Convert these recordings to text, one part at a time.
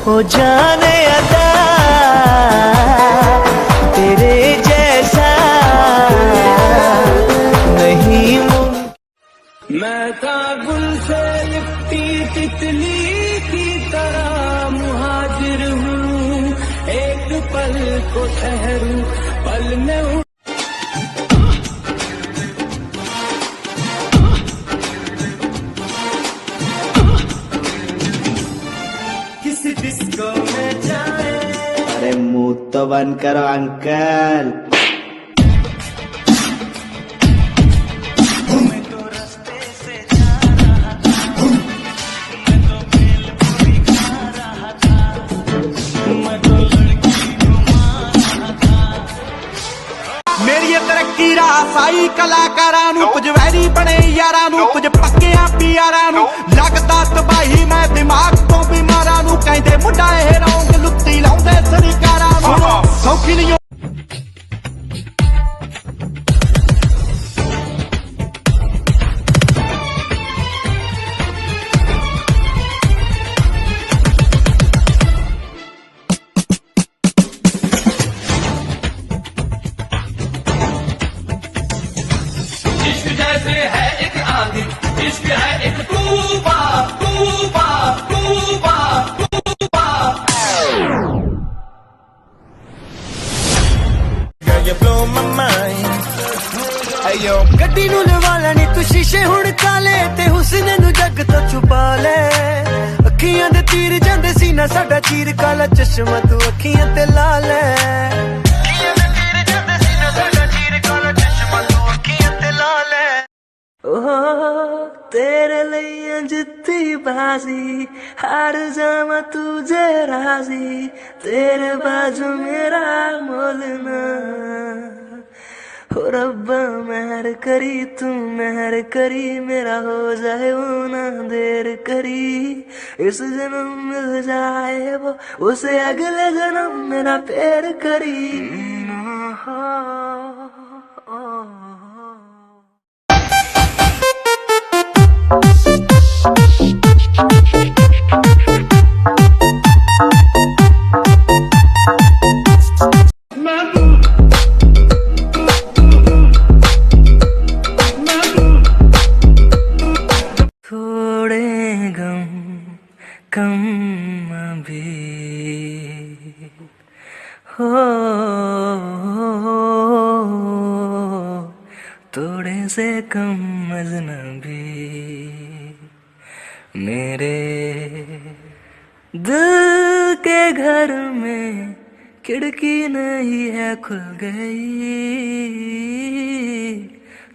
हो जाने अदा तेरे जैसा नहीं मैं था गुल से लिपटी तितली की तरह मुहाजिर हूँ, एक पल को ठहरूं पल में हूँ। किसी डिस्को में जाए। अरे मुंह तो बंद करो अंकल। मेरी तरक्की रासाई कलाकारां नूं कुछ वैरी बने यारां नूं कुछ पक्कियां पियारां नूं लगदा तबाही मैं दिमाग तो बीमारां नूं कहंदे मुंडा ए रौंग लुत्ती लाउंदे सरकारां नूं सौखी नहीं इश्क जैसे है एक आंधी, इश्क है एक तूफान, तूफान, तूफान, तूफान। Girl, you blow my mind. Hey yo, ਗੱਡੀ ਨੂੰ ਲਵਾ ਲੈਣੀ ਤੂੰ ਸ਼ੀਸ਼ੇ ਹੁਣ ਕਾਲੇ ਤੇ ਹੁਸਨ ਨੂੰ ਜੱਗ ਤੋਂ ਛੁਪਾ ਲੈ। ਅੱਖੀਆਂ ਦੇ ਤੀਰ ਜਾਂਦੇ ਸੀ ਨਾ ਸਾਡਾ ਚੀਰ ਕਾਲਾ ਚਸ਼ਮਾ ਤੂੰ ਅੱਖੀਆਂ ਤੇ ਲਾ ਲੈ। ਅੱਖੀਆਂ ਦੇ ਤੀਰ ਜਾਂਦੇ ਸੀ ਨਾ ਸਾਡਾ ਚੀਰ ਕਾਲਾ ਚਸ਼ਮਾ ਤੂੰ ਅੱਖੀਆਂ ਤੇ ਲਾ ਲੈ। तेरे लिए जितनी बाजी हार जावा तुझे राजी तेरे बाजू मेरा मोलना हो रब्बा मेहर करी तू मेहर करी मेरा हो जाए वो ना देर करी इस जन्म मिल जाए वो उसे अगले जन्म मेरा प्यार करी थोड़े गम कम अभी हो थोड़े से कम अजनबी मेरे दिल के घर में खिड़की नहीं है खुल गई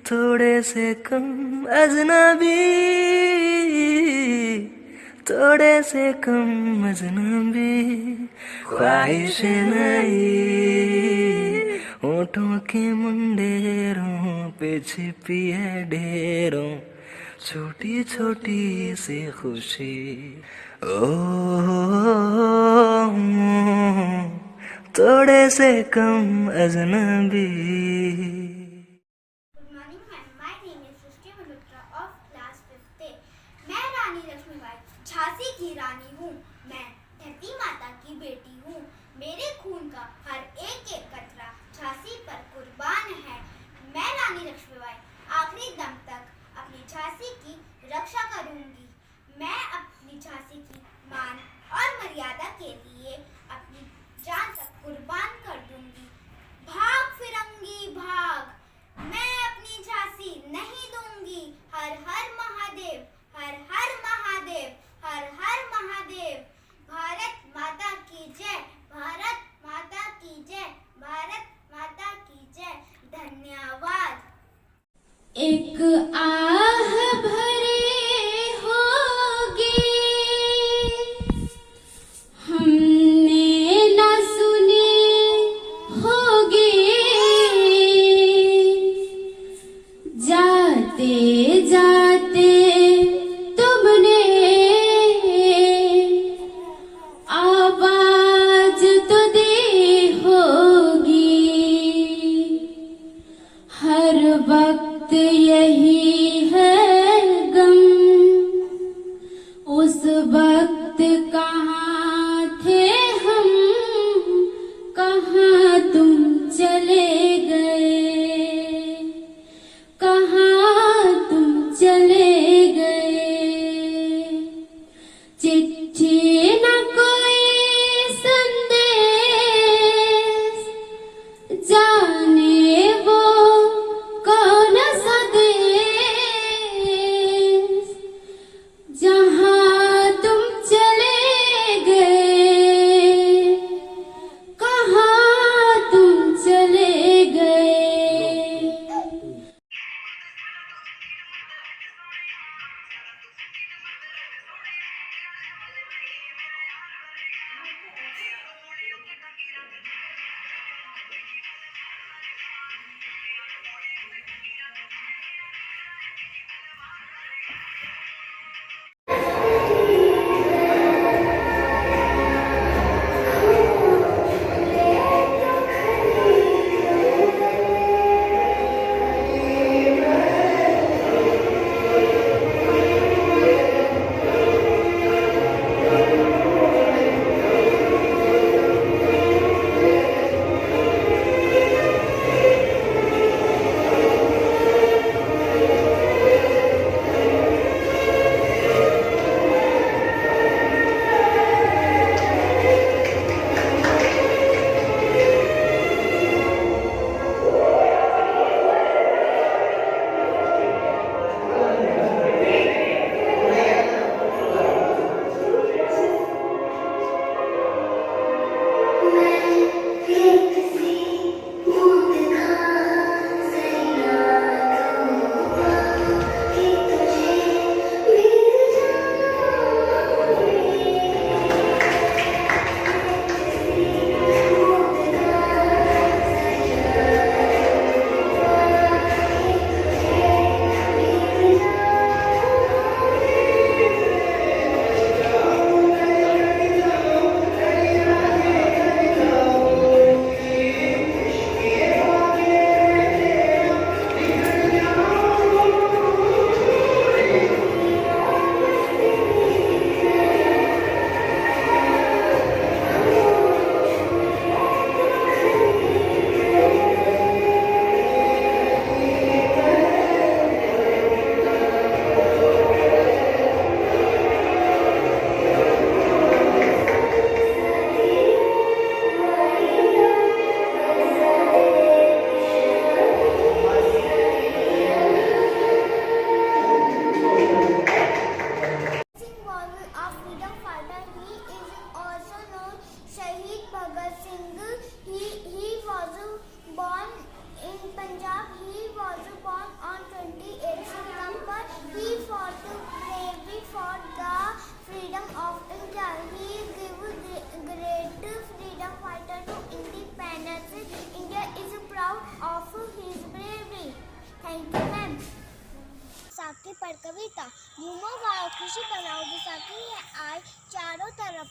थोड़े से कम अजनबी थोड़े से कम अजनबी ख्वाहिश नहीं होठों के मुंडेरों पे छिपी है ढेरों छोटी छोटी सी खुशी ओ थोड़े से कम अजनबी। मैं रानी लक्ष्मीबाई झांसी की रानी हूँ। मैं धरती माता की बेटी हूँ। मेरे खून का हर एक एक कतरा झांसी पर कुर्बान है। मैं रानी लक्ष्मीबाई आखिरी दम तक अपनी झांसी की रक्षा करूँगी। मैं अपनी झांसी की मान और मर्यादा के लिए अपनी जान तक कुर्बान कर दूँगी। भाग फिरंगी भाग।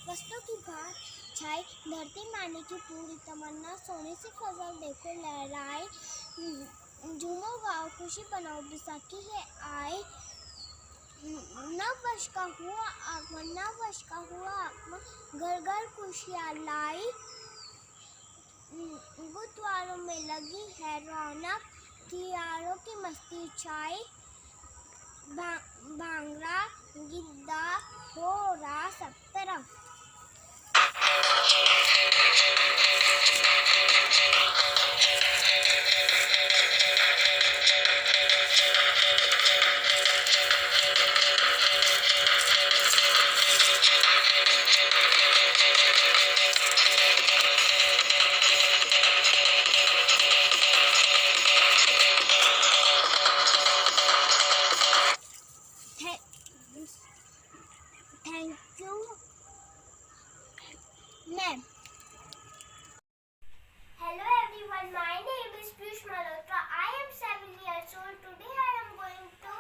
फसलों की भार छाई धरती माने की पूरी तमन्ना, सोने से फसल देखो लहराए, झूमो गाओ खुशी बनाओ बैसाखी है आए। नव वर्ष का हुआ आगमन, नव वर्ष का हुआ आगमन, घर घर खुशियाँ लाई, गुरुद्वारों में लगी है रौनक, कियारों की मस्ती छाई, भांगड़ा गिद्दा हो रहा सब तरफ। Thank you ma'am. Hello everyone, my name is Piyush Malhotra. I am 7 years old. Today I am going to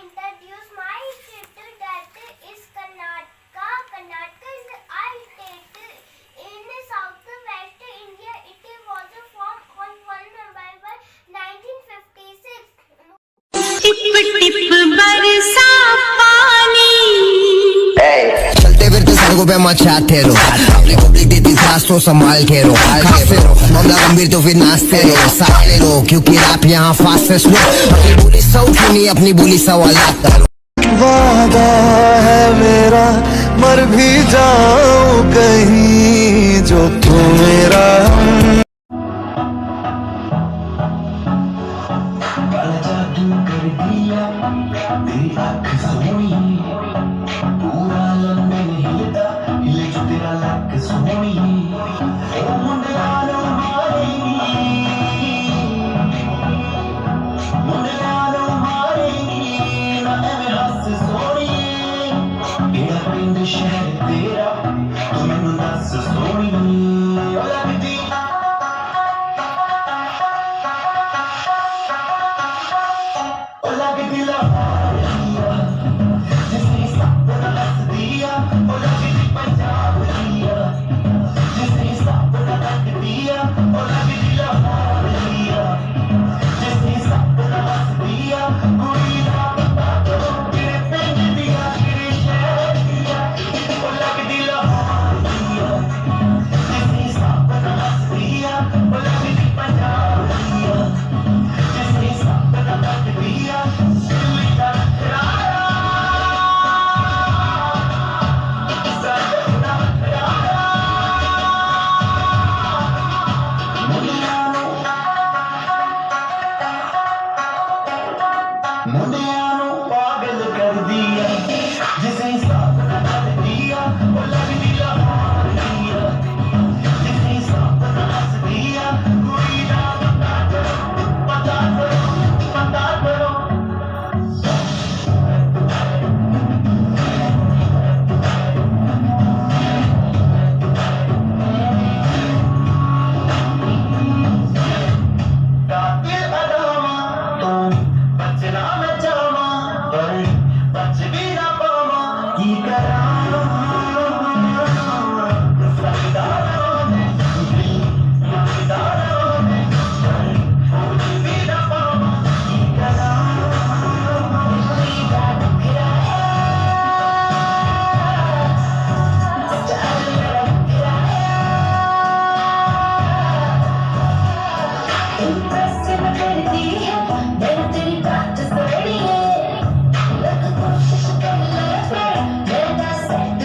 introduce my state, that is Karnataka. Karnataka is the state in southwest India. It was formed on 1 November 1956. चलते फिरते सड़कों पे मचाते रहो, अपनी public देती सांस तो संभाल के रहो, खाते रहो मामला गंभीर तो फिर नाचते रहो, साथ ले लो क्योंकि रैप यहाँ फास्ट है स्लो, अपनी बोली सौ सुनी अपनी बोली सवाल करो। वादा है मेरा मर भी जाऊं कहीं जो तू मेरा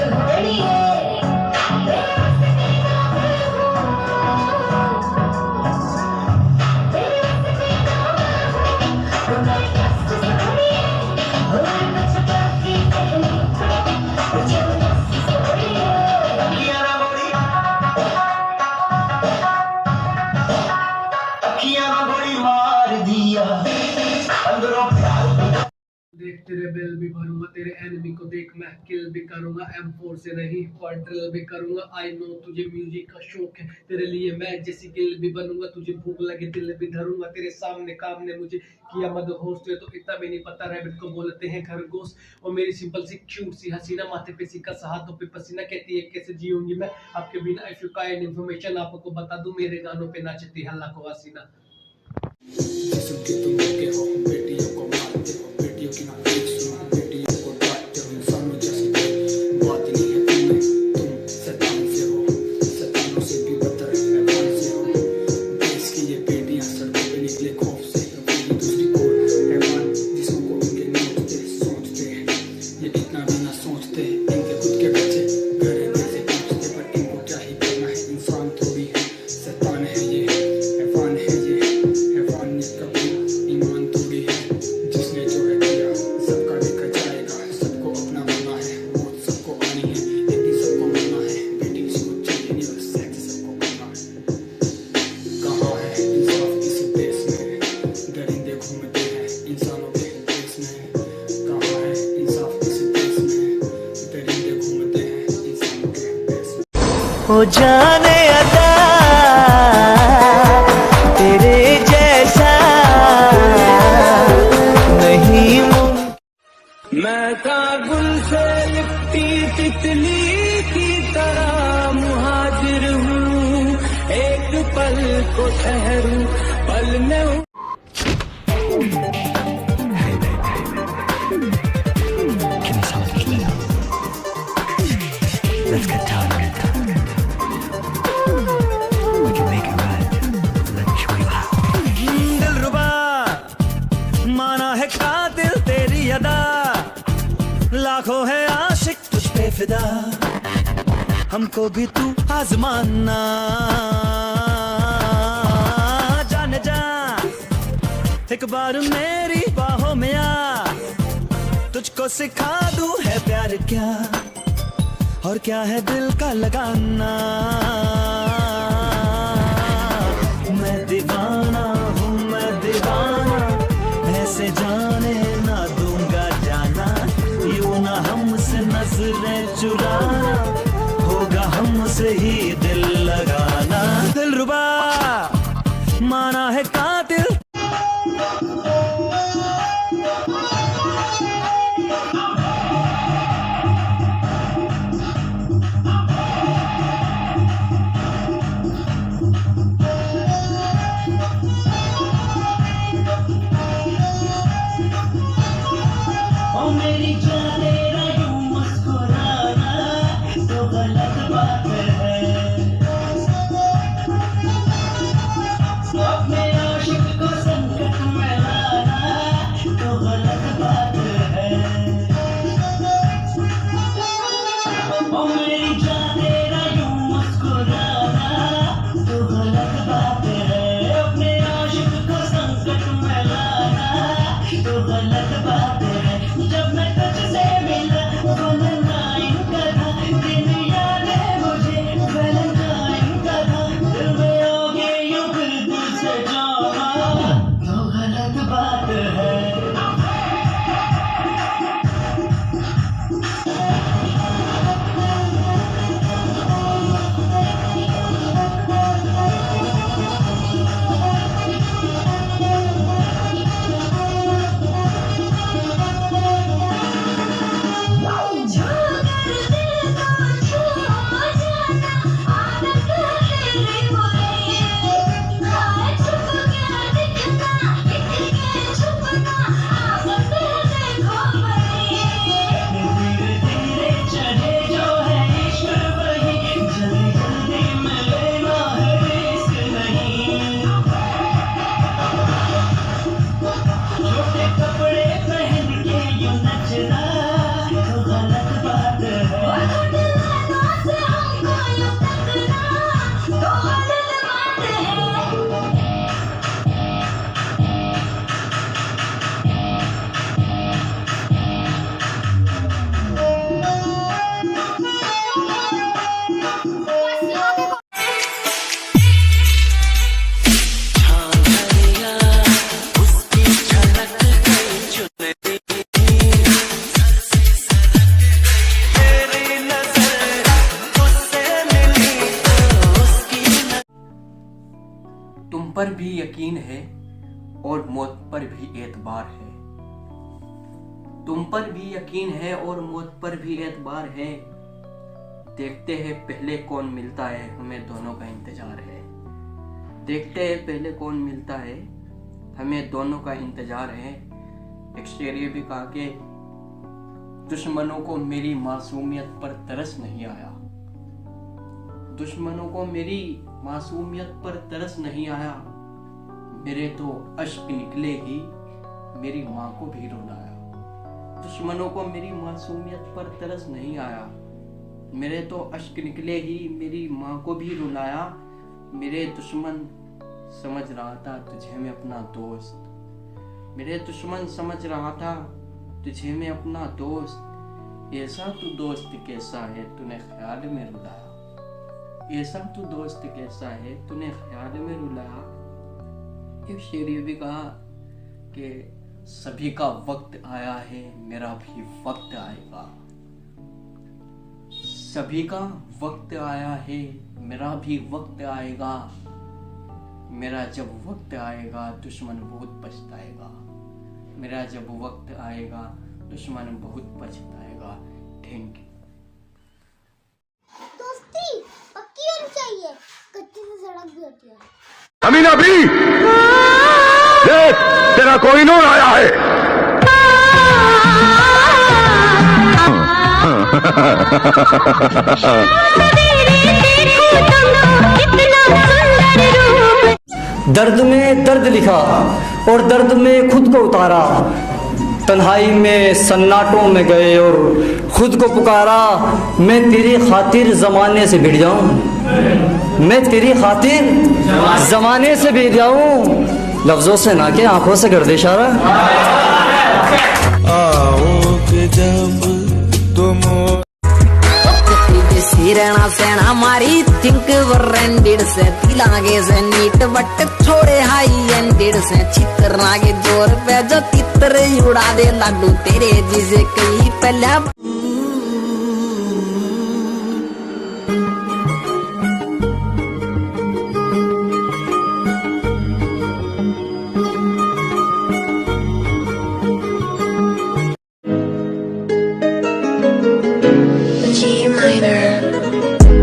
Let मैं किल भी करूंगा M4 से नहीं पर ड्रिल भी करूंगा। आई नो तुझे म्यूजिक का शौक है, तेरे लिए मैं जैसी किल भी बनूंगा। तुझे भूख लगे दिल भी धरूंगा, तेरे सामने काम ने मुझे किया मदहोश। तो इतना भी नहीं पता रैबिट को बोलते हैं खरगोश। और मेरी सिंपल सी क्यूट सी हसीना माथे पे सी कसा हाथों पे पसीना, कहती है कैसे जीऊंगी मैं आपके बिना। इफ यू काइंड इन्फॉर्मेशन आपको बता दूं, मेरे गानों पे नाचती हल्ला को हसीना। जिस्म के तुम लगे हो, बेटियों को मारते हो, बेटियों की ना एक सुनो, बेटियों को डांटते हो। इंसानों जैसी कोई बात नहीं है तुम्हें, तुम शैतान से हो, शैतानों से भी बदतर हैवान से हो। देश की ये बेटियां सड़कों पे निकले खौफ से, अपनी दूसरी ओर हैवान जिसको उनके नोचते सोचते हैं। ये इतना भी ना सोचते, इनके खुद के बच्चे घर से पहुंचते, पर इनको क्या ही करना है। इंसान थोड़ी है, शैतान है ये, हैवान है ये। कभी ईमान तोड़ी है, जिसने जो है किया सबका देखा जाएगा। सबको अपना बनना है, मौत सबको आनी है, एक दिन सबको मरना है। बेटी किसी को चाहिए नहीं, बस सेक्स सबको करना है। कहाँ है इंसाफ इस देश में, दरिंदे घूमते हैं इंसानों के देश में। कहाँ है इंसाफ इस देश में, दरिंदे घूमते हैं इंसानों के देश में। हो जाने अदा तेरे जैसा नहीं। मैं था गुल से लिपटी तितली की तरह मुहाजिर हूँ, एक पल को ठहरूं पल में हूँ। Let's get down on it. We can make it right. Let me show you how. दिलरुबा माना है कातिल तेरी अदा, लाखों है आशिक तुझ पे फिदा। हमको भी तू आजमाना, जाने जा एक बार मेरी बाहों में आ। तुझको सिखा दूं है प्यार क्या और क्या है दिल का लगाना। मैं दीवाना हूँ, मैं दीवाना, ऐसे जाने ना दूंगा जाना। यूं ना हमसे नजरें चुराना, होगा हमसे ही दिल लगाना। दिलरुबा माना है कातिल। मेरी जाने ना यूं मुस्कुराना तो गलत बात है। अपने आशिक को संकट में लाना तो गलत बात है। ओ मेरी जाने ना यूं मुस्कुराना तो गलत बात है। अपने आशिक को संकट में लाना तो गलत बात है। जब मैं तुझसे मिला वैलेंटाइन का था, दिन याद है मुझे वैलेंटाइन का था। दिल में हो गए यूं फिर दिल से जाना तो गलत बात है। भी यकीन है और मौत पर भी एतबार है। तुम पर भी यकीन है और मौत पर भी एतबार है। देखते हैं पहले कौन मिलता है, हमें दोनों का इंतजार है। देखते हैं पहले कौन मिलता है, हमें दोनों का इंतजार है। एक शेर ये भी कहा कि दुश्मनों को मेरी मासूमियत पर तरस नहीं आया। दुश्मनों को मेरी मासूमियत पर तरस नहीं आया। मेरे तो अश्क निकले ही मेरी माँ को भी रुलाया। दुश्मनों को मेरी मासूमियत पर तरस नहीं आया। मेरे तो अश्क निकले ही मेरी माँ को भी रुलाया। मेरे दुश्मन समझ रहा था तुझे मैं अपना दोस्त। मेरे दुश्मन समझ रहा था तुझे मैं अपना दोस्त। ऐसा तू दोस्त कैसा है तूने ख्याल में रुलाया। ऐसा तू दोस्त कैसा है तूने ख्याल में रुलाया। एक शेर ये भी कहा कि सभी का वक्त आया है मेरा भी वक्त आएगा। सभी का वक्त आया है मेरा भी वक्त आएगा। मेरा जब वक्त आएगा दुश्मन बहुत पछताएगा। मेरा जब वक्त आएगा दुश्मन बहुत पछताएगा। Thank you. दोस्ती पक्की होनी चाहिए, कच्ची से सड़क भी होती है। अमीना भी देख तेरा कोई नूर आया है। दर्द में दर्द लिखा और दर्द में खुद को उतारा। तन्हाई में सन्नाटों में गए और खुद को पुकारा। मैं तेरी खातिर जमाने से भिड़ जाऊं। मैं तेरी खातिर जमाने से भिड़ जाऊं। लफ्जों से ना के आंखों से कर दे इशारा। आओगे जब तुम रहना सेना मारी थिंक वरेंडेड से तिलागे से नीट बट छोड़े हाई एंडेड से चित्र नागे जोर पे जो तितर उड़ा दे लाडू तेरे जिसे कई पहले।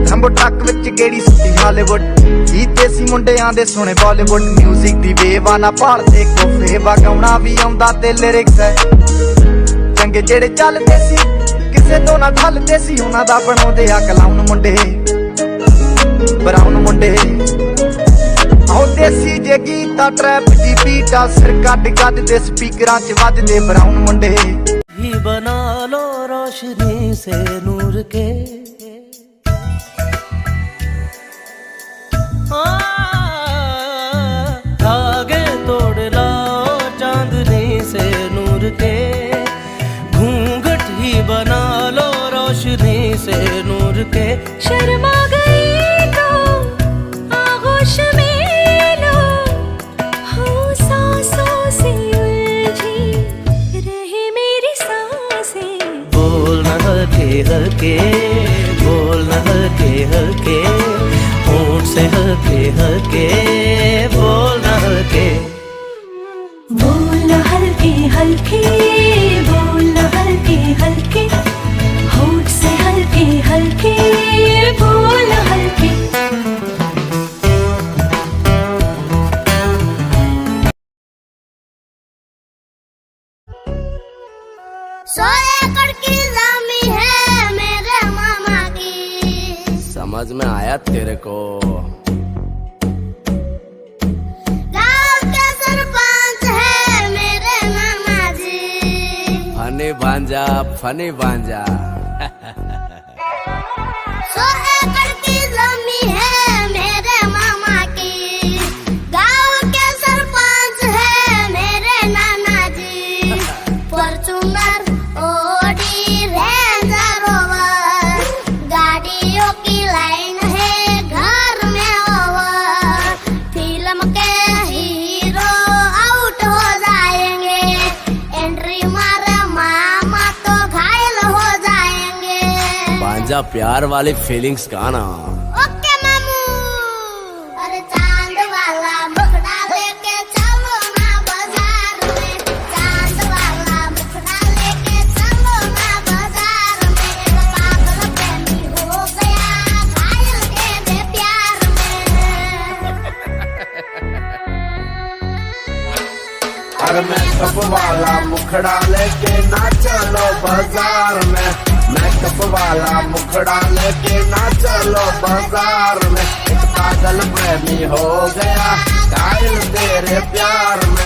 रंबो ट्रक विच गेड़ी सुटी हालीवुड जी देसी मुंडियां दे सोने बॉलीवुड म्यूजिक दी बेवाना भालदे कोफे वगाउणा भी आउंदा ते लिरिक्स है चंगे जेड़े चलदे सी किसे तो ना ढलदे सी उन्हां दा बनाउंदे आ कलाउन मुंडे ब्राउन मुंडे आओ देसी जे गीता ट्रैप दी बीटा सिर कट गद दे स्पीकरां च वजदे ब्राउन मुंडे ही बना लो रोशनी से नूर के। धागे तोड़ लाओ चांदनी से नूर के। घूंघट ही बना लो रोशनी से नूर के। शर्मा गई तो आगोश में लो हो सांसों से उलझी रहे मेरी सांसें। बोल न हल्के हल्के, बोल न हल्के हल्के, होंठ से हल्के हल्के, बोल न हल्के। बोल न हल्के हल्के, बोल न हल्के हल्के, होंठ से हल्के हल्के, बोल न हल्के। सोए कड़की लामी है मेरे मामा की। समझ में आया तेरे को। गाँव के सरपंच है मेरे मामा जी। फनी भांजा सोए कड़की लामी है मेरे मामा की। गाँव के सरपंच है मेरे नाना जी। फॉर्च्यूनर ऑडी रेंजर रोवर गाड़ियों की लाइन है घर में ओवर। फिल्म के हीरो आउट हो जाएंगे, एंट्री मारे मामा तो घायल हो जाएंगे। भांजा प्यार वाली फीलिंग्स का ना। ओके मामू। अरे चांद वाला मुखड़ा मेकअप वाला मुखड़ा लेके ना चलो बाजार में, मेकअप वाला मुखड़ा लेके ना चलो बाजार में। एक पागल प्रेमी हो गया घायल तेरे प्यार में।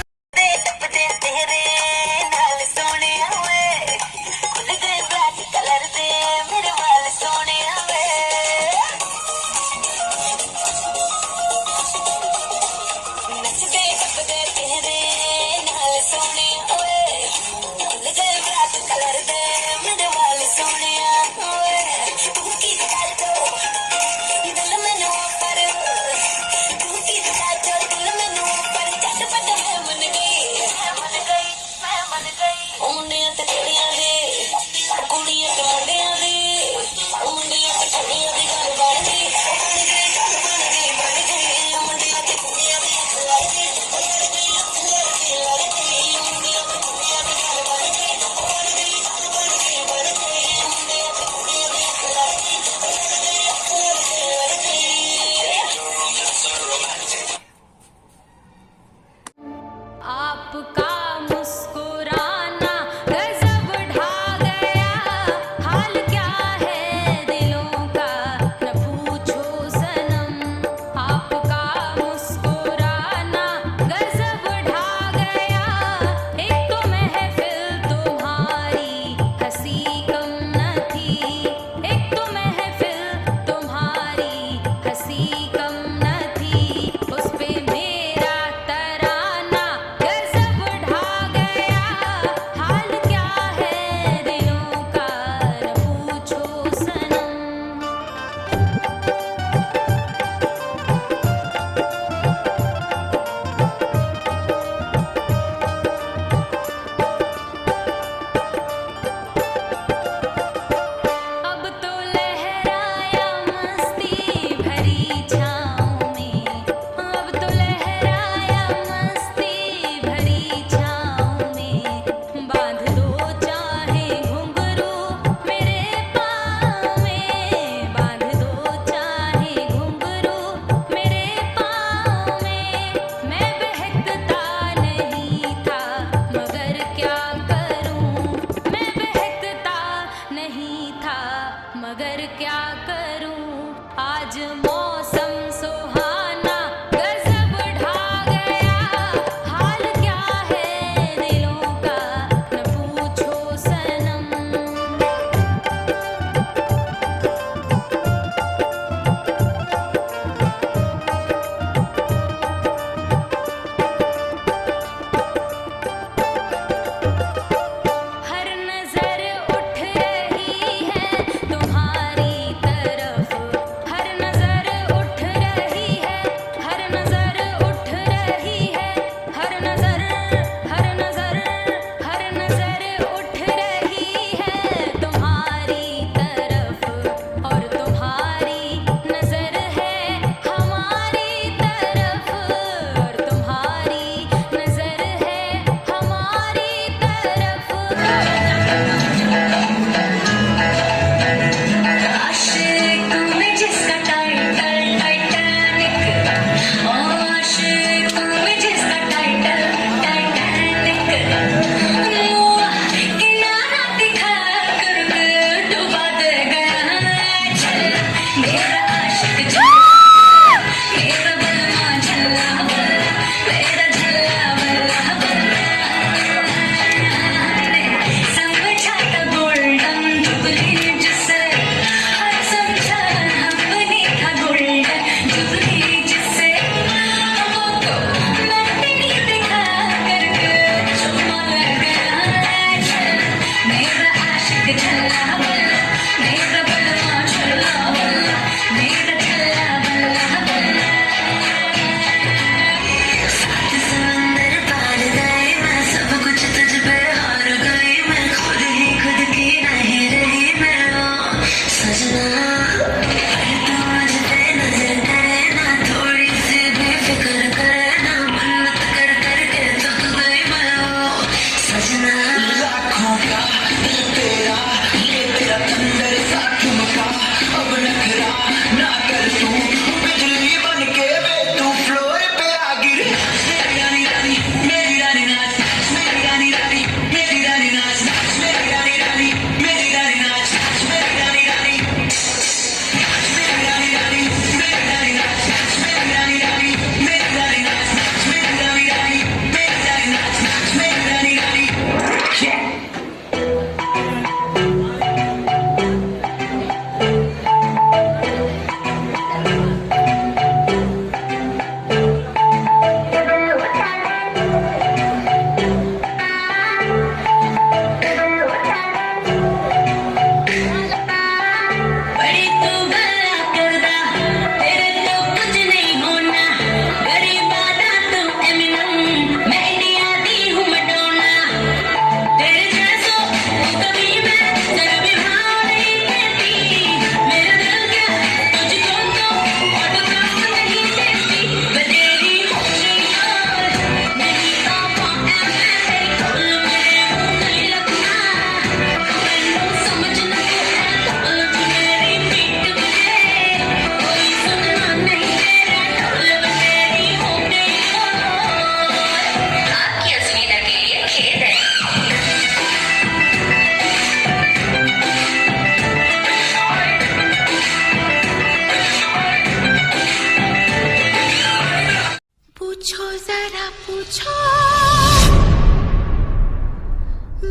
पूछो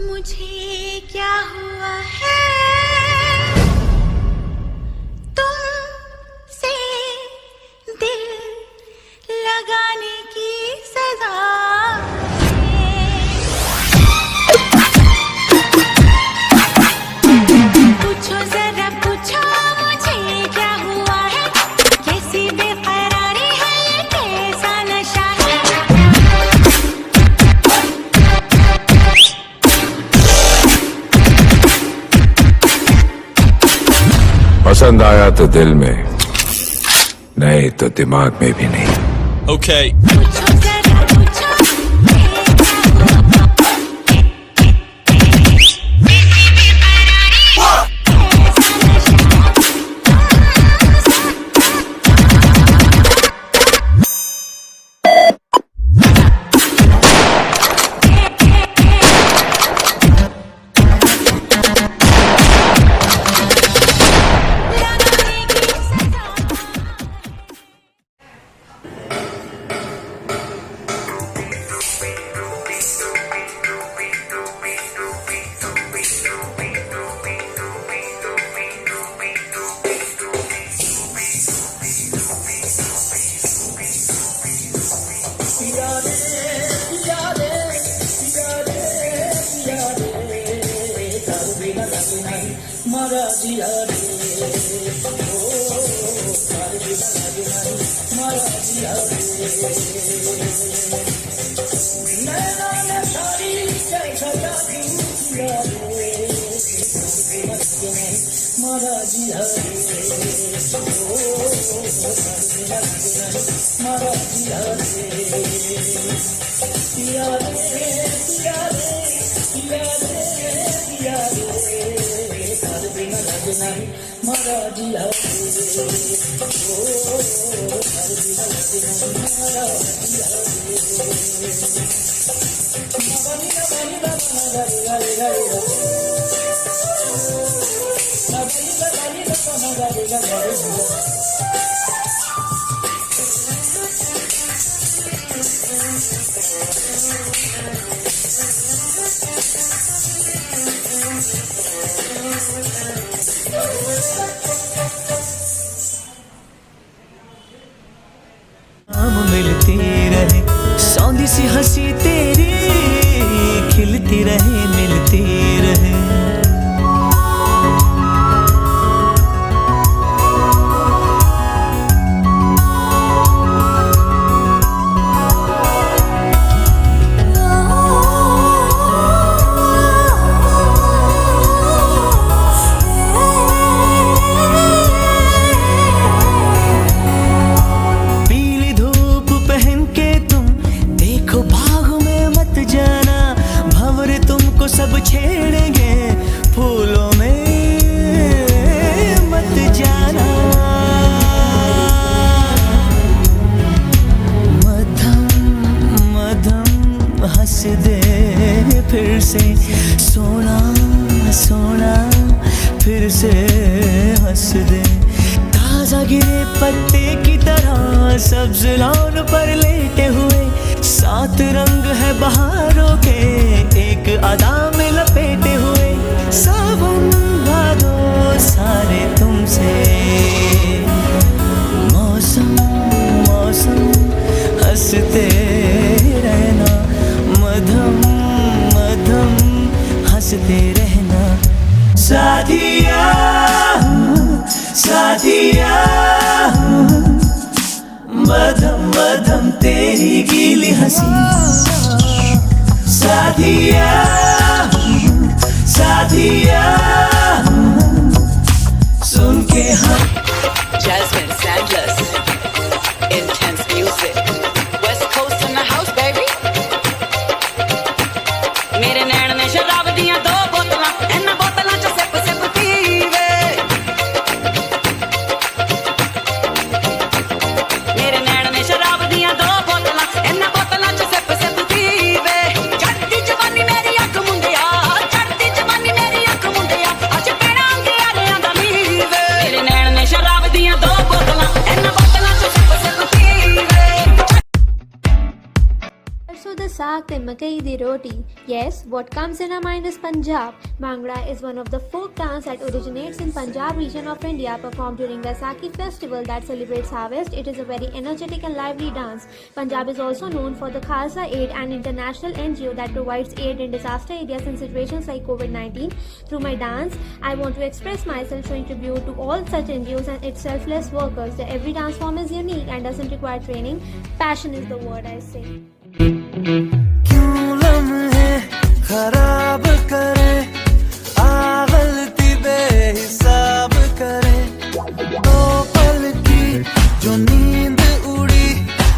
मुझे क्या हुआ है, तुमसे दिल लगाने की सजा पूछो जरा पूछो मुझे क्या हुआ है, कैसी बेकरारी है ये कैसा नशा है। पसंद आया तो दिल में, नहीं तो दिमाग में भी नहीं। Okay. मिलती रहे सौंधी सी हंसी तेरी, खिलती रहे मिलती रहे। सब छेड़ेंगे फूलों में मत जाना, मधम मधम हंस दे फिर से, सोना सोना फिर से हंस दे। ताजा गिरे पत्ते की तरह सब्ज लॉन पर लेटे हुए, सात रंग है बहारों के एक अदा में लपेटे हुए। सावन भादो सारे तुमसे, मौसम मौसम हंसते रहना, मधम मधम हंसते रहना। साथिया साथिया मधम मधम तेरी गीली हंसी, साथिया साथिया सुन के हम Jasmine Sandless, intense music, West Coast in the house baby। मेरे नैन ने शराब दियां दो बोतलां, इन्हां बोतलां च सिप सिप पीवे। मेरे नैन ने शराब दियां दो बोतलां, इन्हां बोतलां च सिप सिप पीवे। चढ़दी जवानी मेरी अख मुंडिया, चढ़दी जवानी मेरी अख मुंडिया, अज पेड़ा अंगियारियां दा नीवे। मेरे नैन ने शराब दियां दो बोतलां, saag te makai di roti. Yes, what comes in our mind is Punjab. Bhangra is one of the folk dance that originates in Punjab region of India, performed during Vaisakhi festival that celebrates harvest. It is a very energetic and lively dance. Punjab is also known for the Khalsa Aid, an international NGO that provides aid in disaster areas in situations like COVID-19. Through my dance, I want to express myself, showing tribute to all such NGOs and its selfless workers. The every dance form is unique and doesn't require training. Passion is the word I say. क्यों लम्हे खराब करे, आ गलती बेहिसाब करे, दो पल की जो नींद उड़ी,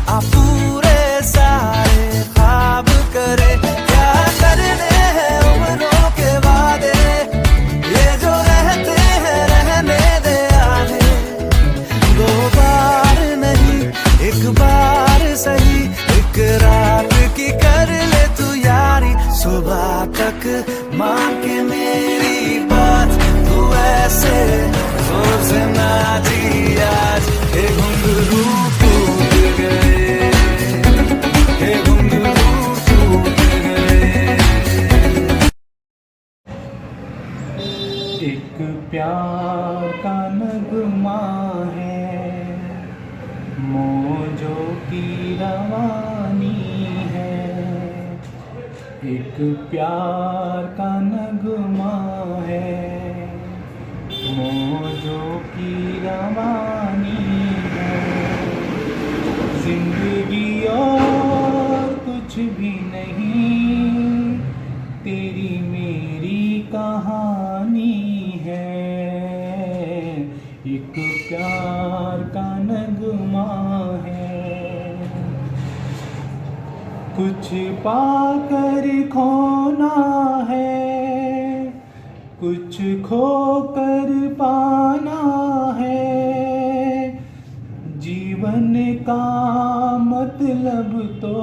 आ पूरे सारे ख्वाब करे। क्या करने हैं उम्रों के वादे, ये जो रहते हैं रहने दे आगे। दो बार नहीं एक बार सही, एक रात की कर ले तू यारी। सुबह तक मान के मेरी बात, तू ऐसे जोर से नाची आज। हे घुंघरू टूट गए, हे घुंघरू टूट गए। एक प्यार का नगमा है, मौजों की रवानी है। एक प्यार का नगमा है, मौजों की रवानी है। जिंदगी और कुछ भी नहीं, तेरी मेरी कहानी है। एक प्यार का नगमा है, कुछ पाकर खोना है, कुछ खोकर पाना है। जीवन का मतलब तो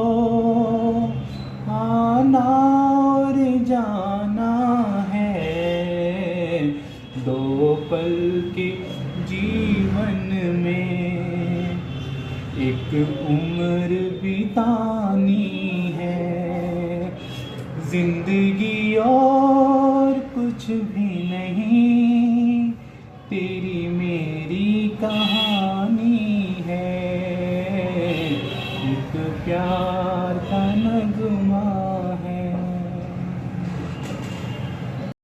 आना और जाना है। दो पल के जीवन में एक उम्र बितानी है। जिंदगी और कुछ भी नहीं, तेरी मेरी कहानी।